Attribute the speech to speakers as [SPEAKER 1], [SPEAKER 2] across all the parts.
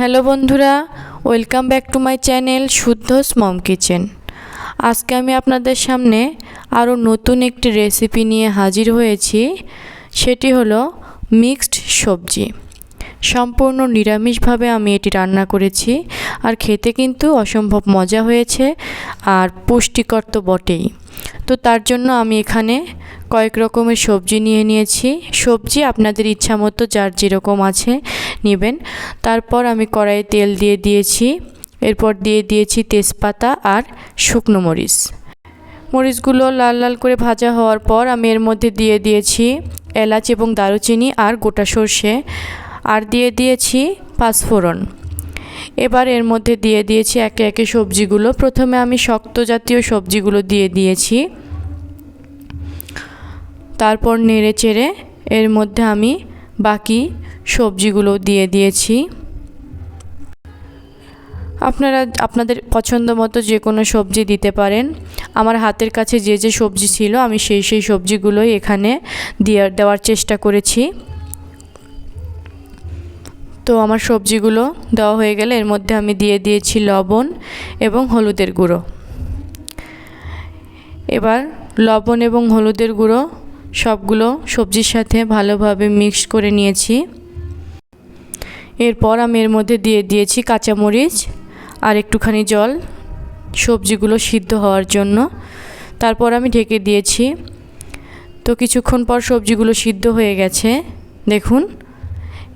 [SPEAKER 1] Hello বন্ধুরা, welcome back to my channel শুদ্ধস mom kitchen. আজকে আমি আপনাদের সামনে আরও নতুন একটি রেসিপি নিয়ে হাজির হয়েছি। সেটি হলো মিক্সড সবজি। সম্পূর্ণ নিরামিষভাবে আমি এটি রান্না করেছি, আর খেতে কিন্তু অসম্ভব মজা হয়েছে আর পুষ্টিকর তো বটেই। তো তার জন্য আমি এখানে কয়েক রকমের সবজি নিয়ে নিয়েছি। সবজি আপনাদের ইচ্ছা মতো যার যেরকম আছে নেবেন। তারপর আমি কড়াইয়ে তেল দিয়ে দিয়েছি, এরপর দিয়ে দিয়েছি তেজপাতা আর শুকনো মরিচ। মরিচগুলো লাল লাল করে ভাজা হওয়ার পর আমি এর মধ্যে দিয়ে দিয়েছি এলাচ এবং দারুচিনি আর গোটা সর্ষে, আর দিয়ে দিয়েছি পাঁচফোড়ন। এবার এর মধ্যে দিয়ে দিয়েছি একে একে সবজিগুলো। প্রথমে আমি শক্ত জাতীয় সবজিগুলো দিয়ে দিয়েছি, তারপর নেড়ে চেড়ে এর মধ্যে আমি বাকি সবজিগুলো দিয়ে দিয়েছি। আপনারা আপনাদের পছন্দ মতো যে কোনো সবজি দিতে পারেন। আমার হাতের কাছে যে যে সবজি ছিল আমি সেই সবজিগুলোই এখানে দেওয়ার চেষ্টা করেছি। তো আমার সবজিগুলো দেওয়া হয়ে গেলে এর মধ্যে আমি দিয়ে দিয়েছি লবণ এবং হলুদের গুঁড়ো। এবার লবণ এবং হলুদের গুঁড়ো সবগুলো সবজির সাথে ভালোভাবে মিক্স করে নিয়েছি। এরপর আমি এর মধ্যে দিয়ে দিয়েছি কাঁচামরিচ আর একটুখানি জল সবজিগুলো সিদ্ধ হওয়ার জন্য। তারপর আমি ঢেকে দিয়েছি। তো কিছুক্ষণ পর সবজিগুলো সিদ্ধ হয়ে গেছে, দেখুন।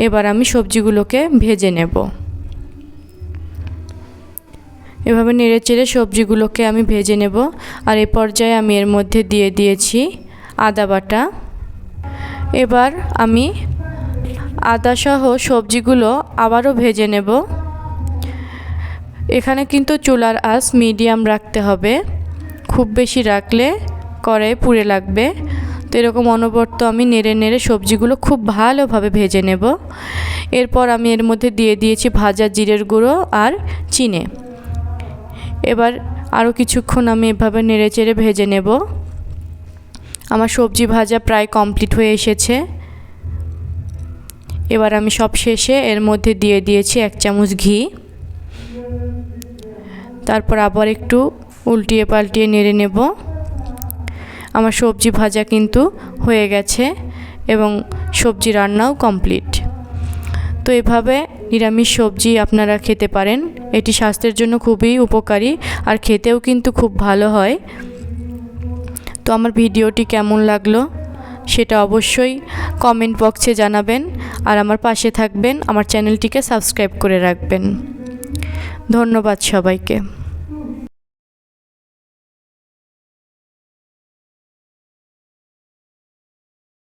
[SPEAKER 1] এবার আমি সবজিগুলোকে ভেজে নেব। এভাবে নেড়ে চেড়ে সবজিগুলোকে আমি ভেজে নেব। আর এই পর্যায়ে আমি এর মধ্যে দিয়ে দিয়েছি আদা বাটা। এবার আমি আদাসহ সবজিগুলো আবারও ভেজে নেব। এখানে কিন্তু চুলার আঁচ মিডিয়াম রাখতে হবে, খুব বেশি রাখলে কড়াইয়ে পুড়ে লাগবে। তো এরকম অনবরত আমি নেড়ে নেড়ে সবজিগুলো খুব ভালোভাবে ভেজে নেব। এরপর আমি এর মধ্যে দিয়ে দিয়েছি ভাজা জিরের গুঁড়ো আর চিনি। এবার আরও কিছুক্ষণ আমি এভাবে নেড়ে চেড়ে ভেজে নেব। আমার সবজি ভাজা প্রায় কমপ্লিট হয়ে এসেছে। এবার আমি সব শেষে এর মধ্যে দিয়ে দিয়েছি 1 চামচ ঘি। তারপর আবার একটু উল্টিয়ে পাল্টিয়ে নেড়ে নেব। আমার সবজি ভাজা কিন্তু হয়ে গেছে এবং সবজি রান্নাও কমপ্লিট। তো এভাবে নিরামিষ সবজি আপনারা খেতে পারেন। এটি স্বাস্থ্যের জন্য খুবই উপকারী আর খেতেও কিন্তু খুব ভালো হয়। তো আমার ভিডিওটি কেমন লাগলো সেটা অবশ্যই কমেন্ট বক্সে জানাবেন, আর আমার পাশে থাকবেন, আমার চ্যানেলটিকে সাবস্ক্রাইব করে রাখবেন। ধন্যবাদ সবাইকে।